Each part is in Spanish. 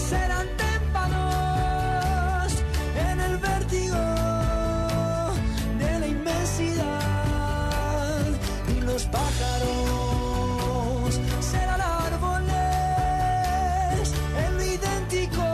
serán témpanos en el vértigo de la inmensidad, y los pájaros serán árboles en lo idéntico.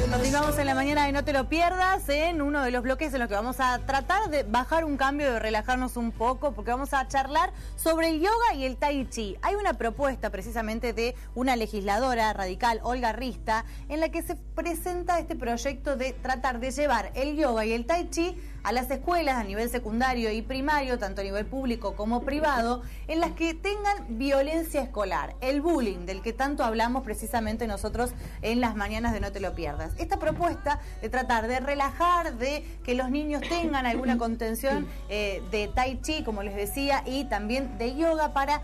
Continuamos en la mañana de No Te Lo Pierdas, en uno de los bloques en los que vamos a tratar de bajar un cambio, de relajarnos un poco, porque vamos a charlar sobre el yoga y el tai chi. Hay una propuesta precisamente de una legisladora radical, Olga Rista, en la que se presenta este proyecto de tratar de llevar el yoga y el tai chi a las escuelas a nivel secundario y primario, tanto a nivel público como privado, en las que tengan violencia escolar, el bullying, del que tanto hablamos precisamente nosotros en las mañanas de No Te Lo Pierdas. Esta propuesta de tratar de relajar, de que los niños tengan alguna contención de tai chi, como les decía, y también de yoga para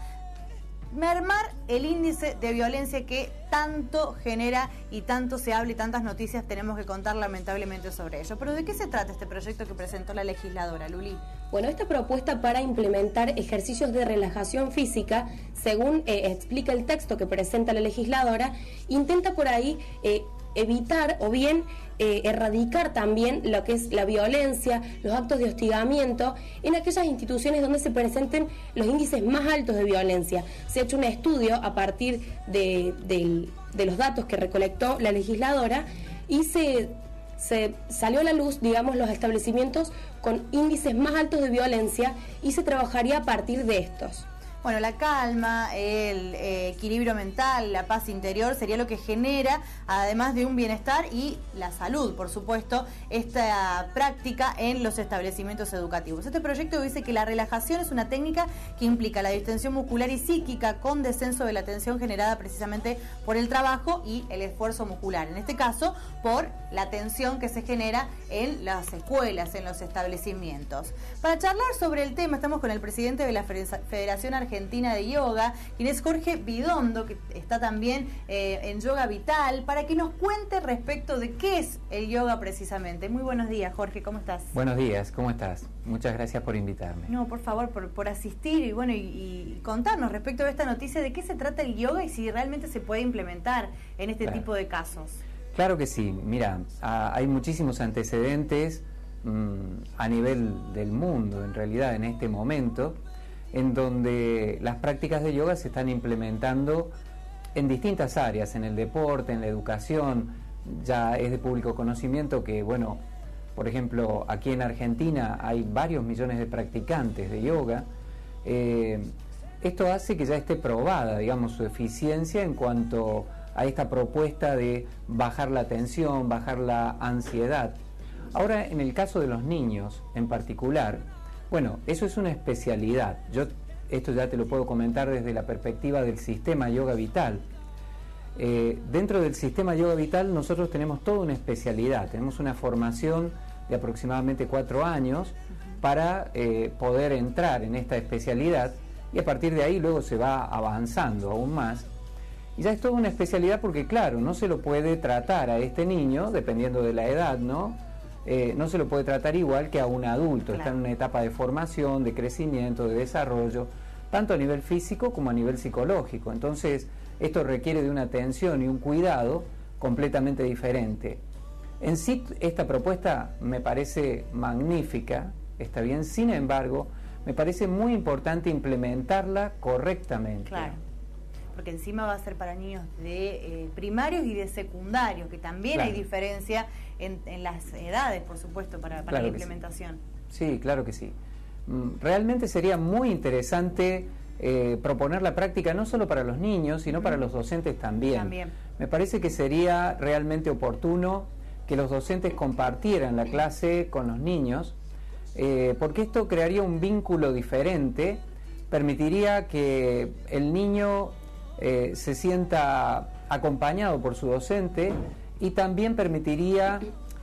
mermar el índice de violencia que tanto genera y tanto se habla y tantas noticias tenemos que contar lamentablemente sobre ello. Pero ¿de qué se trata este proyecto que presentó la legisladora, Luli? Bueno, esta propuesta para implementar ejercicios de relajación física, según explica el texto que presenta la legisladora, intenta por ahí evitar o bien erradicar también lo que es la violencia, los actos de hostigamiento en aquellas instituciones donde se presenten los índices más altos de violencia. Se ha hecho un estudio a partir de los datos que recolectó la legisladora y se salió a la luz, digamos, los establecimientos con índices más altos de violencia y se trabajaría a partir de estos. Bueno, la calma, el equilibrio mental, la paz interior sería lo que genera, además de un bienestar y la salud, por supuesto, esta práctica en los establecimientos educativos. Este proyecto dice que la relajación es una técnica que implica la distensión muscular y psíquica con descenso de la tensión generada precisamente por el trabajo y el esfuerzo muscular. En este caso, por la tensión que se genera en las escuelas, en los establecimientos. Para charlar sobre el tema, estamos con el presidente de la Federación Argentina de Yoga, quien es Jorge Bidondo, que está también en Yoga Vital, para que nos cuente respecto de qué es el yoga precisamente. Muy buenos días, Jorge, ¿cómo estás? Buenos días, ¿cómo estás? Muchas gracias por invitarme. No, por favor, por asistir y bueno y contarnos respecto de esta noticia de qué se trata el yoga y si realmente se puede implementar en este tipo de casos. Claro que sí, mira, hay muchísimos antecedentes a nivel del mundo, en realidad, en este momento, en donde las prácticas de yoga se están implementando en distintas áreas, en el deporte, en la educación. Ya es de público conocimiento que, bueno, por ejemplo, aquí en Argentina hay varios millones de practicantes de yoga. Esto hace que ya esté probada, digamos, su eficiencia en cuanto a esta propuesta de bajar la tensión, bajar la ansiedad. Ahora, en el caso de los niños en particular, bueno, eso es una especialidad. Yo esto ya te lo puedo comentar desde la perspectiva del sistema Yoga Vital. Dentro del sistema Yoga Vital nosotros tenemos toda una especialidad, tenemos una formación de aproximadamente 4 años para poder entrar en esta especialidad y a partir de ahí luego se va avanzando aún más. Y ya es toda una especialidad porque, claro, no se lo puede tratar a este niño, dependiendo de la edad, ¿no? No se lo puede tratar igual que a un adulto. Claro. Está en una etapa de formación, de crecimiento, de desarrollo, tanto a nivel físico como a nivel psicológico. Entonces, esto requiere de una atención y un cuidado completamente diferente. En sí, esta propuesta me parece magnífica, está bien, sin embargo, me parece muy importante implementarla correctamente. Claro, porque encima va a ser para niños de primarios y de secundarios, que también hay diferencia en las edades, por supuesto, para la implementación. Sí, claro que sí. Realmente sería muy interesante proponer la práctica no solo para los niños, sino para los docentes también. Me parece que sería realmente oportuno que los docentes compartieran la clase con los niños, porque esto crearía un vínculo diferente, permitiría que el niño se sienta acompañado por su docente y también permitiría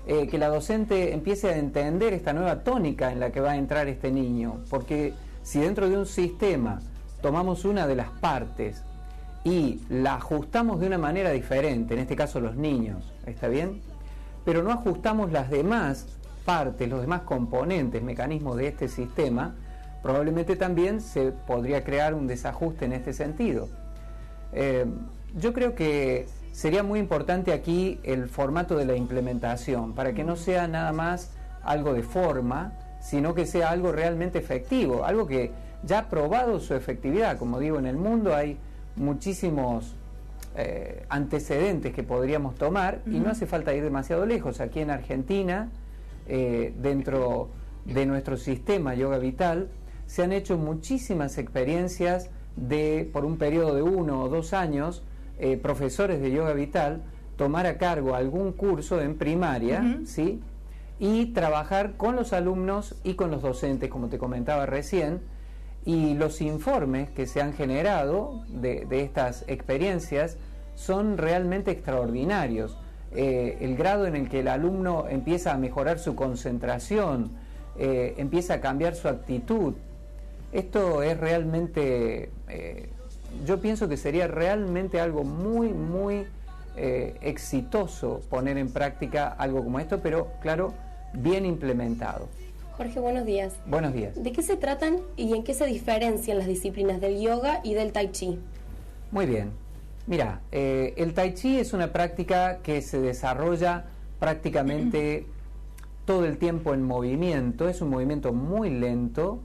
que la docente empiece a entender esta nueva tónica en la que va a entrar este niño, porque si dentro de un sistema tomamos una de las partes y la ajustamos de una manera diferente, en este caso los niños, ¿está bien? Pero no ajustamos las demás partes, los demás componentes, mecanismos de este sistema, probablemente también se podría crear un desajuste en este sentido. Yo creo que sería muy importante aquí el formato de la implementación, para que no sea nada más algo de forma, sino que sea algo realmente efectivo, algo que ya ha probado su efectividad. Como digo, en el mundo hay muchísimos antecedentes que podríamos tomar y no hace falta ir demasiado lejos. Aquí en Argentina, dentro de nuestro sistema Yoga Vital, se han hecho muchísimas experiencias por un periodo de 1 o 2 años, profesores de Yoga Vital tomar a cargo algún curso en primaria, ¿sí? Y trabajar con los alumnos y con los docentes, como te comentaba recién, y los informes que se han generado de estas experiencias son realmente extraordinarios. El grado en el que el alumno empieza a mejorar su concentración, empieza a cambiar su actitud, esto es realmente, yo pienso que sería realmente algo muy exitoso poner en práctica algo como esto, pero claro, bien implementado. Jorge, buenos días. Buenos días. ¿De qué se tratan y en qué se diferencian las disciplinas del yoga y del tai chi? Muy bien. Mira, el tai chi es una práctica que se desarrolla prácticamente todo el tiempo en movimiento. Es un movimiento muy lento.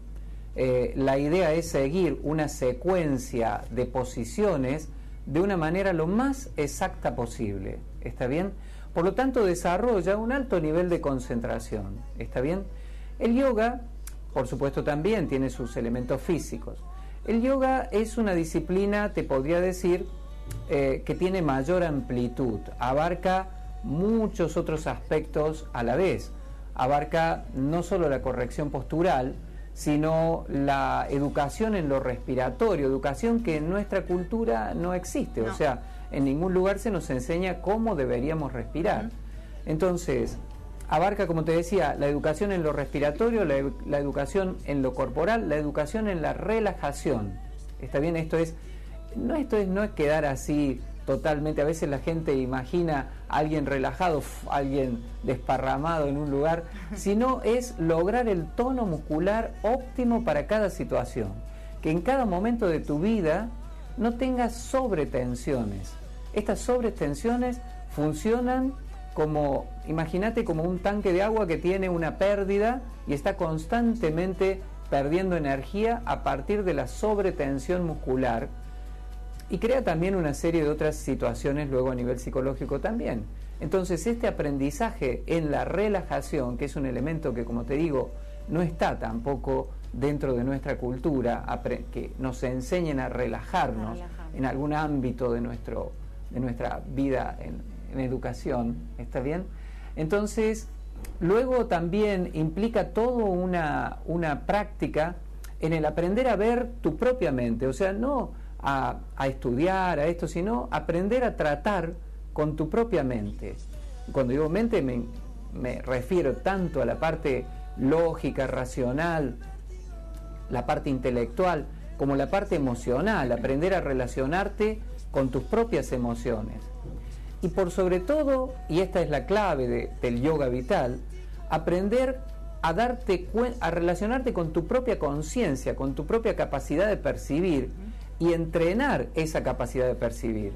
La idea es seguir una secuencia de posiciones de una manera lo más exacta posible. ¿Está bien? Por lo tanto, desarrolla un alto nivel de concentración. ¿Está bien? El yoga, por supuesto, también tiene sus elementos físicos. El yoga es una disciplina, te podría decir, que tiene mayor amplitud, abarca muchos otros aspectos a la vez. Abarca no solo la corrección postural, sino la educación en lo respiratorio, educación que en nuestra cultura no existe. No. O sea, en ningún lugar se nos enseña cómo deberíamos respirar. Entonces, abarca, como te decía, la educación en lo respiratorio, la educación en lo corporal, la educación en la relajación. ¿Está bien? Esto no es quedar así totalmente. A veces la gente imagina a alguien relajado, alguien desparramado en un lugar, sino es lograr el tono muscular óptimo para cada situación. Que en cada momento de tu vida no tengas sobretensiones. Estas sobretensiones funcionan como, imagínate como un tanque de agua que tiene una pérdida y está constantemente perdiendo energía a partir de la sobretensión muscular, y crea también una serie de otras situaciones luego a nivel psicológico también. Entonces, este aprendizaje en la relajación, que es un elemento que, como te digo, no está tampoco dentro de nuestra cultura, que nos enseñen a relajarnos en algún ámbito de nuestra vida en educación, ¿está bien? Entonces, luego también implica toda una práctica en el aprender a ver tu propia mente, o sea, no a estudiar, a esto, sino aprender a tratar con tu propia mente. Cuando digo mente me refiero tanto a la parte lógica, racional, la parte intelectual, como la parte emocional, aprender a relacionarte con tus propias emociones. Y por sobre todo, y esta es la clave del yoga vital, aprender a relacionarte con tu propia conciencia, con tu propia capacidad de percibir, y entrenar esa capacidad de percibir,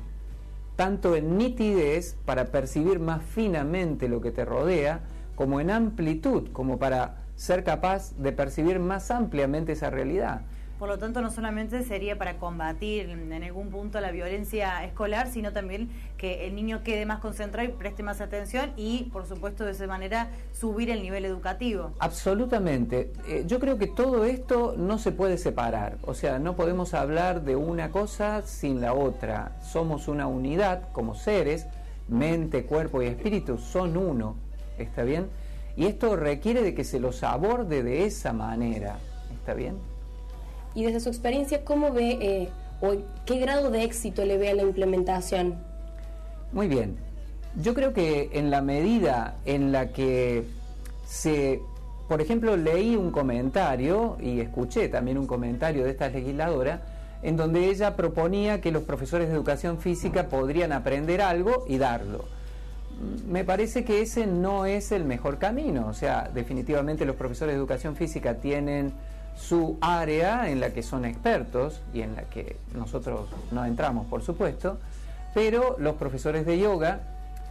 tanto en nitidez, para percibir más finamente lo que te rodea, como en amplitud, como para ser capaz de percibir más ampliamente esa realidad. Por lo tanto, no solamente sería para combatir en algún punto la violencia escolar, sino también que el niño quede más concentrado y preste más atención y, por supuesto, de esa manera subir el nivel educativo. Absolutamente. Yo creo que todo esto no se puede separar. O sea, no podemos hablar de una cosa sin la otra. Somos una unidad como seres, mente, cuerpo y espíritu son uno. ¿Está bien? Y esto requiere de que se los aborde de esa manera. ¿Está bien? Y desde su experiencia, ¿cómo ve o qué grado de éxito le ve a la implementación? Muy bien. Yo creo que en la medida en la que por ejemplo, leí un comentario y escuché también un comentario de esta legisladora en donde ella proponía que los profesores de educación física podrían aprender algo y darlo. Me parece que ese no es el mejor camino. O sea, definitivamente los profesores de educación física tienen su área en la que son expertos y en la que nosotros no entramos, por supuesto, pero los profesores de yoga,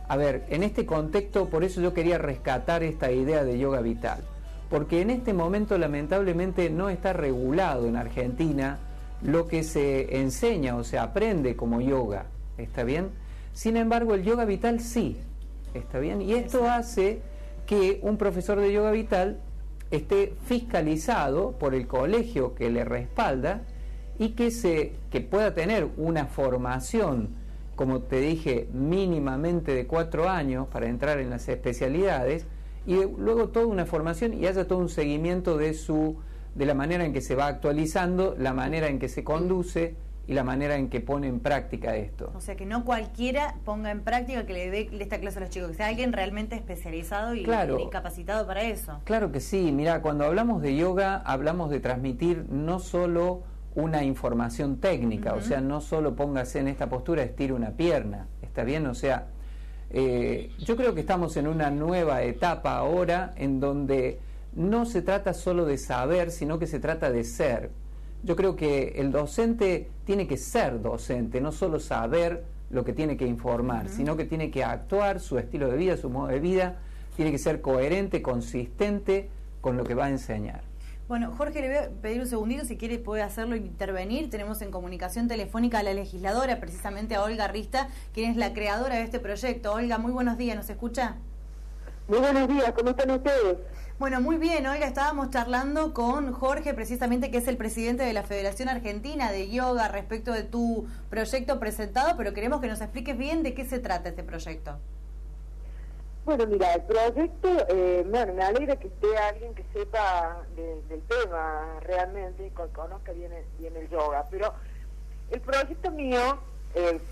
a ver, en este contexto, por eso yo quería rescatar esta idea de yoga vital, porque en este momento lamentablemente no está regulado en Argentina lo que se enseña o se aprende como yoga, ¿está bien? Sin embargo, el yoga vital sí, ¿está bien? Y esto hace que un profesor de yoga vital esté fiscalizado por el colegio que le respalda y que pueda tener una formación, como te dije, mínimamente de 4 años para entrar en las especialidades, y luego toda una formación y haya todo un seguimiento de la manera en que se va actualizando, la manera en que se conduce y la manera en que pone en práctica esto. O sea, que no cualquiera ponga en práctica, que le dé esta clase a los chicos, que sea alguien realmente especializado y capacitado para eso. Claro que sí. Mira, cuando hablamos de yoga, hablamos de transmitir no solo una información técnica, o sea, no solo póngase en esta postura, estire una pierna, ¿está bien? O sea, yo creo que estamos en una nueva etapa ahora en donde no se trata solo de saber, sino que se trata de ser. Yo creo que el docente tiene que ser docente, no solo saber lo que tiene que informar, sino que tiene que actuar, su estilo de vida, su modo de vida, tiene que ser coherente, consistente con lo que va a enseñar. Bueno, Jorge, le voy a pedir un segundito, si quiere puede hacerlo e intervenir. Tenemos en comunicación telefónica a la legisladora, precisamente a Olga Rista, quien es la creadora de este proyecto. Olga, muy buenos días, ¿nos escucha? Muy buenos días, ¿cómo están ustedes? Bueno, muy bien, Olga, estábamos charlando con Jorge, precisamente, que es el presidente de la Federación Argentina de Yoga, respecto de tu proyecto presentado, pero queremos que nos expliques bien de qué se trata este proyecto. Bueno, mira, el proyecto, bueno, me alegra que esté alguien que sepa del tema realmente, y conozca bien el yoga, pero el proyecto mío,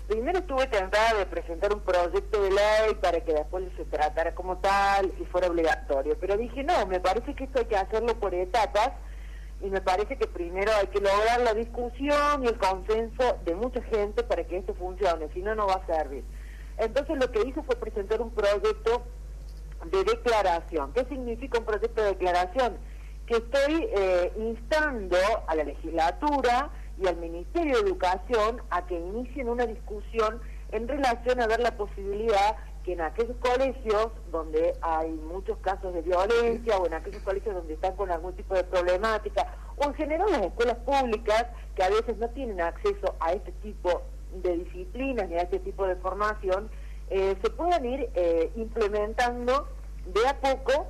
primero estuve tentada de presentar un proyecto de ley para que después se tratara como tal y fuera obligatorio, pero dije, no, me parece que esto hay que hacerlo por etapas, y me parece que primero hay que lograr la discusión y el consenso de mucha gente para que esto funcione, si no, no va a servir. Entonces lo que hice fue presentar un proyecto de declaración. ¿Qué significa un proyecto de declaración? Que estoy instando a la legislatura y al Ministerio de Educación a que inicien una discusión en relación a ver la posibilidad que en aquellos colegios donde hay muchos casos de violencia, o en aquellos colegios donde están con algún tipo de problemática, o en general las escuelas públicas que a veces no tienen acceso a este tipo de disciplinas ni a este tipo de formación, se puedan ir implementando de a poco,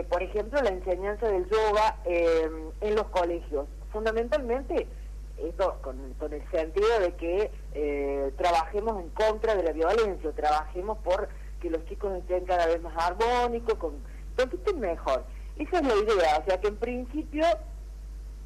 por ejemplo, la enseñanza del yoga en los colegios. Fundamentalmente, esto con el sentido de que trabajemos en contra de la violencia, trabajemos por que los chicos estén cada vez más armónicos, que estén mejor. Esa es la idea, o sea que en principio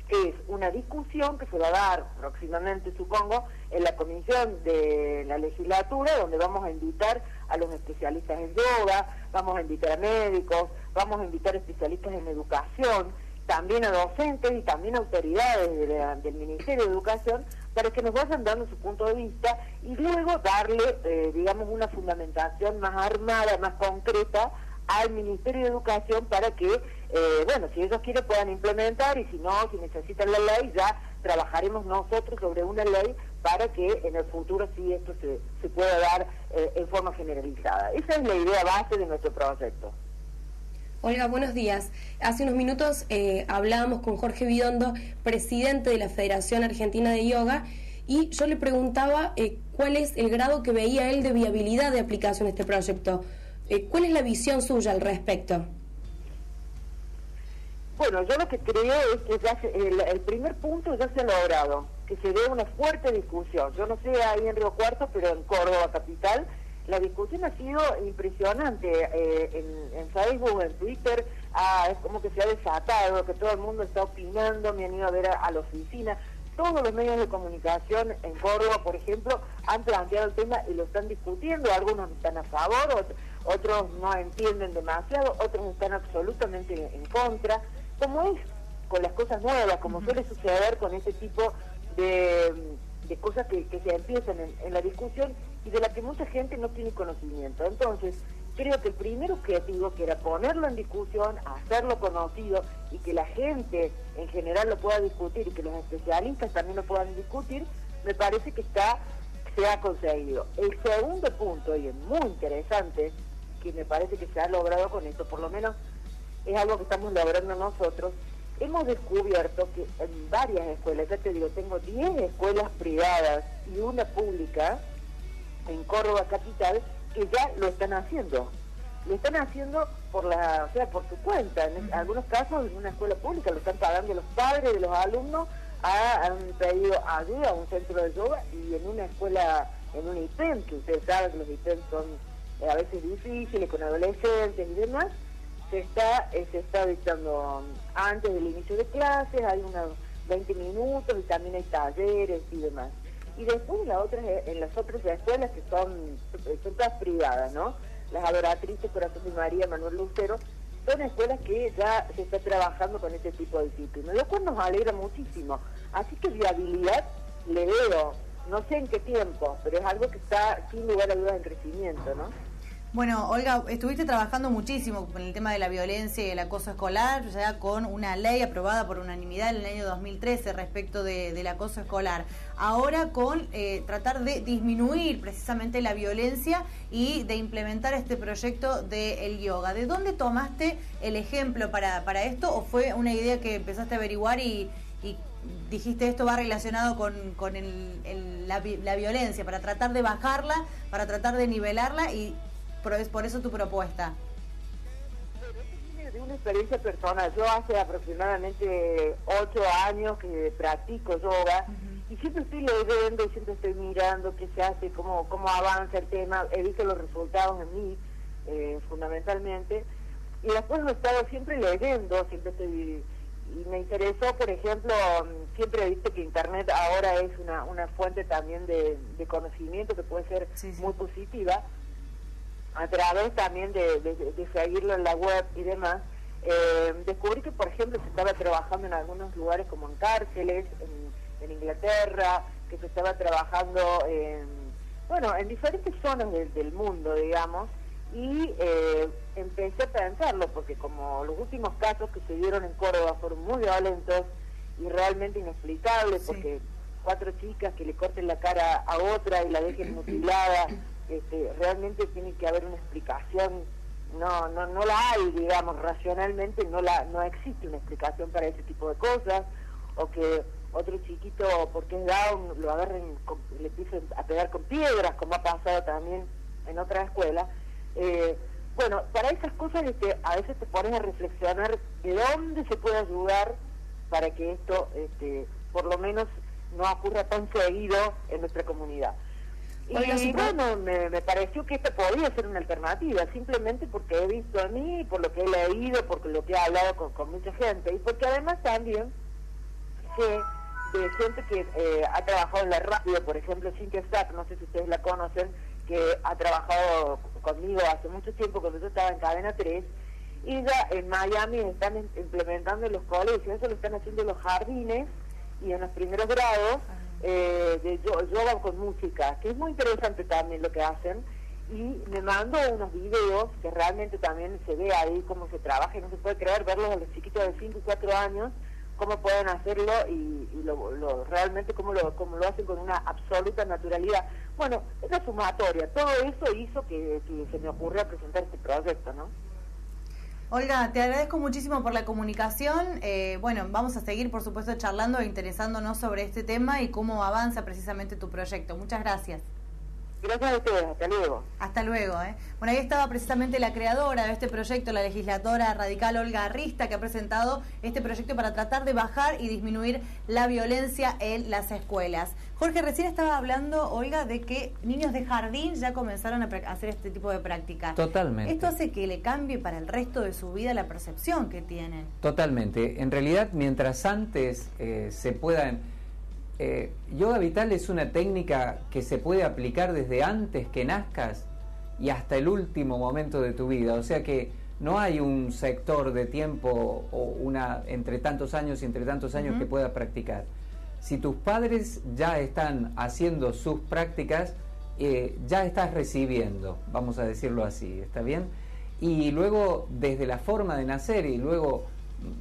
es una discusión que se va a dar próximamente, supongo, en la comisión de la legislatura, donde vamos a invitar a los especialistas en yoga, vamos a invitar a médicos, vamos a invitar a especialistas en educación, también a docentes y también a autoridades del Ministerio de Educación, para que nos vayan dando su punto de vista y luego darle, digamos, una fundamentación más armada, más concreta al Ministerio de Educación para que, bueno, si ellos quieren puedan implementar, y si no, si necesitan la ley, ya trabajaremos nosotros sobre una ley para que en el futuro sí esto se pueda dar en forma generalizada. Esa es la idea base de nuestro proyecto. Olga, buenos días. Hace unos minutos hablábamos con Jorge Vidondo, presidente de la Federación Argentina de Yoga, y yo le preguntaba cuál es el grado que veía él de viabilidad de aplicación de este proyecto. ¿Cuál es la visión suya al respecto? Bueno, yo lo que creo es que ya el primer punto ya se ha logrado, que se dé una fuerte discusión. Yo no sé ahí en Río Cuarto, pero en Córdoba capital, la discusión ha sido impresionante. En Facebook, en Twitter, es como que se ha desatado, que todo el mundo está opinando, me han ido a ver a la oficina. Todos los medios de comunicación en Córdoba, por ejemplo, han planteado el tema y lo están discutiendo. Algunos están a favor, otros no entienden demasiado, otros están absolutamente en contra. Como es con las cosas nuevas, como suele suceder con este tipo de cosas que se empiezan en la discusión y de la que mucha gente no tiene conocimiento. Entonces, creo que el primer objetivo, que era ponerlo en discusión, hacerlo conocido y que la gente en general lo pueda discutir y que los especialistas también lo puedan discutir, me parece que está se ha conseguido. El segundo punto, y es muy interesante, que me parece que se ha logrado con esto, por lo menos es algo que estamos logrando nosotros, hemos descubierto que en varias escuelas, ya te digo, tengo 10 escuelas privadas y una pública en Córdoba capital que ya lo están haciendo. Lo están haciendo por su cuenta. En algunos casos, en una escuela pública lo están pagando los padres de los alumnos, han pedido ayuda a un centro de yoga, y en una escuela, en un IPEM, que ustedes saben que los IPEM son a veces difíciles, con adolescentes y demás, se está dictando antes del inicio de clases, hay unos 20 minutos y también hay talleres y demás. Y después en las otras escuelas que son todas privadas, ¿no? Las Adoratrices Corazón de María, Manuel Lucero, son escuelas que ya se está trabajando con este tipo de disciplina, lo cual nos alegra muchísimo. Así que viabilidad le veo, no sé en qué tiempo, pero es algo que está sin lugar a dudas en crecimiento, ¿no? Bueno, Olga, estuviste trabajando muchísimo con el tema de la violencia y el acoso escolar, ya con una ley aprobada por unanimidad en el año 2013 respecto del acoso escolar. Ahora con tratar de disminuir precisamente la violencia y de implementar este proyecto del yoga. ¿De dónde tomaste el ejemplo para esto, o fue una idea que empezaste a averiguar y dijiste esto va relacionado con la violencia, para tratar de bajarla, para tratar de nivelarla, y por eso tu propuesta? Bueno, esto viene de una experiencia personal. Yo hace aproximadamente 8 años que practico yoga, y siempre estoy leyendo y siempre estoy mirando qué se hace, cómo avanza el tema. He visto los resultados en mí, fundamentalmente, y después lo he estado siempre leyendo, siempre estoy... Y me interesó, por ejemplo, siempre he visto que Internet ahora es una fuente también de conocimiento que puede ser muy positiva, a través también de seguirlo en la web y demás. Descubrí que, por ejemplo, se estaba trabajando en algunos lugares como en cárceles, en Inglaterra, que se estaba trabajando en diferentes zonas del mundo, digamos, y empecé a pensarlo, porque como los últimos casos que se dieron en Córdoba fueron muy violentos y realmente inexplicables, porque 4 chicas que le corten la cara a otra y la dejen mutilada, realmente tiene que haber una explicación. No la hay, digamos, racionalmente no existe una explicación para ese tipo de cosas. O que otro chiquito, porque es down, lo agarren, le empiecen a pegar con piedras, como ha pasado también en otra escuela. Bueno, para esas cosas a veces te pones a reflexionar de dónde se puede ayudar para que esto por lo menos no ocurra tan seguido en nuestra comunidad. Y bueno, me pareció que esta podía ser una alternativa, simplemente porque he visto a mí, por lo que he leído, por lo que he hablado con mucha gente, y porque además también sé de gente que ha trabajado en la radio, por ejemplo, Cintia Stack, no sé si ustedes la conocen, que ha trabajado conmigo hace mucho tiempo cuando yo estaba en Cadena 3, y ya en Miami están implementando en los colegios, eso lo están haciendo en los jardines y en los primeros grados, de yoga con música, que es muy interesante también lo que hacen, y me mandó unos videos que realmente también se ve ahí cómo se trabaja, y no se puede creer verlos a los chiquitos de 5 y 4 años, cómo pueden hacerlo y realmente cómo lo hacen con una absoluta naturalidad. Bueno, es una sumatoria, todo eso hizo que se me ocurriera presentar este proyecto, ¿no? Olga, te agradezco muchísimo por la comunicación. Bueno, vamos a seguir, por supuesto, charlando e interesándonos sobre este tema y cómo avanza precisamente tu proyecto. Muchas gracias. Gracias a ustedes, hasta luego. Hasta luego. Bueno, ahí estaba precisamente la creadora de este proyecto, la legisladora radical Olga Arista, que ha presentado este proyecto para tratar de bajar y disminuir la violencia en las escuelas. Jorge, recién estaba hablando, Olga, de que niños de jardín ya comenzaron a hacer este tipo de práctica. Totalmente. Esto hace que le cambie para el resto de su vida la percepción que tienen. Totalmente. En realidad, mientras antes se puedan... yoga vital es una técnica que se puede aplicar desde antes que nazcas y hasta el último momento de tu vida, o sea que no hay un sector de tiempo o entre tantos años y entre tantos años que puedas practicar. Si tus padres ya están haciendo sus prácticas, ya estás recibiendo, vamos a decirlo así, ¿está bien? Y luego desde la forma de nacer y luego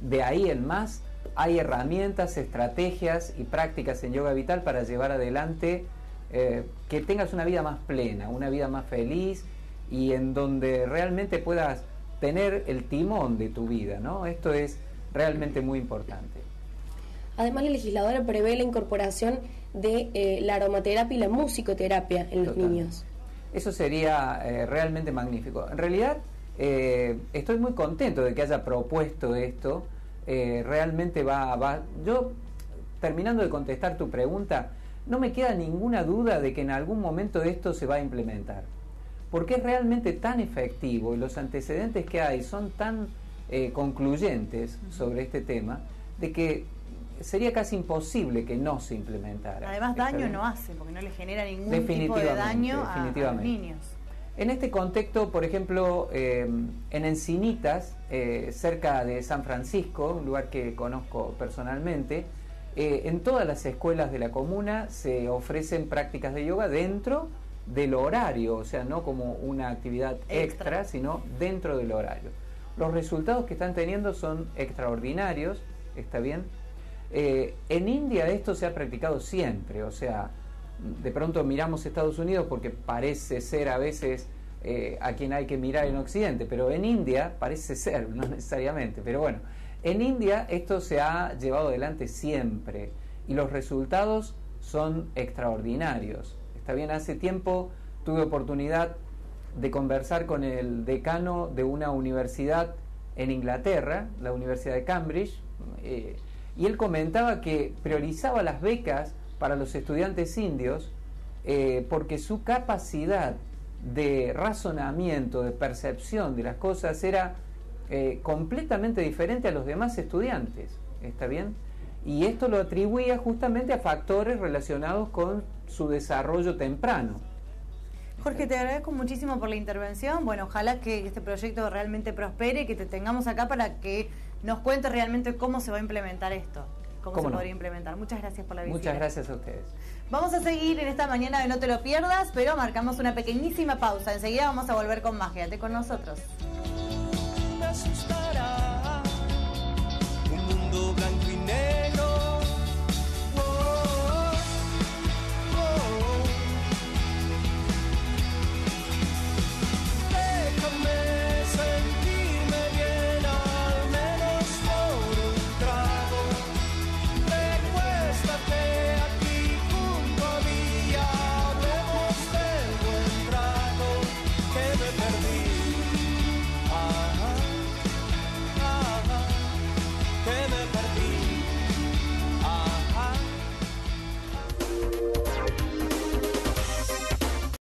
de ahí en más, hay herramientas, estrategias y prácticas en yoga vital para llevar adelante que tengas una vida más plena, una vida más feliz y en donde realmente puedas tener el timón de tu vida, ¿no? Esto es realmente muy importante. Además, la legisladora prevé la incorporación de la aromaterapia y la musicoterapia en los niños. Eso sería realmente magnífico. En realidad, estoy muy contento de que haya propuesto esto. Realmente yo, terminando de contestar tu pregunta, no me queda ninguna duda de que en algún momento esto se va a implementar. Porque es realmente tan efectivo y los antecedentes que hay son tan concluyentes sobre este tema, de que sería casi imposible que no se implementara. Además, daño no hace, porque no le genera ningún tipo de daño a los niños. En este contexto, por ejemplo, en Encinitas, cerca de San Francisco, un lugar que conozco personalmente, en todas las escuelas de la comuna se ofrecen prácticas de yoga dentro del horario, o sea, no como una actividad extra, sino dentro del horario. Los resultados que están teniendo son extraordinarios, ¿está bien? En India esto se ha practicado siempre, o sea, de pronto miramos Estados Unidos porque parece ser a veces a quien hay que mirar en Occidente, pero en India parece ser, no necesariamente, pero bueno, en India esto se ha llevado adelante siempre y los resultados son extraordinarios. Está bien, hace tiempo tuve oportunidad de conversar con el decano de una universidad en Inglaterra, la Universidad de Cambridge, y él comentaba que priorizaba las becas para los estudiantes indios porque su capacidad de razonamiento, de percepción de las cosas era completamente diferente a los demás estudiantes, ¿está bien? Y esto lo atribuía justamente a factores relacionados con su desarrollo temprano. Jorge, te agradezco muchísimo por la intervención. Bueno, ojalá que este proyecto realmente prospere y que te tengamos acá para que nos cuentes realmente cómo se va a implementar esto, cómo se podría implementar. Muchas gracias por la visita. Muchas gracias a ustedes. Vamos a seguir en esta mañana de No Te Lo Pierdas, pero marcamos una pequeñísima pausa. Enseguida vamos a volver con más. Quédate con nosotros. Me asustará un mundo blanco y negro.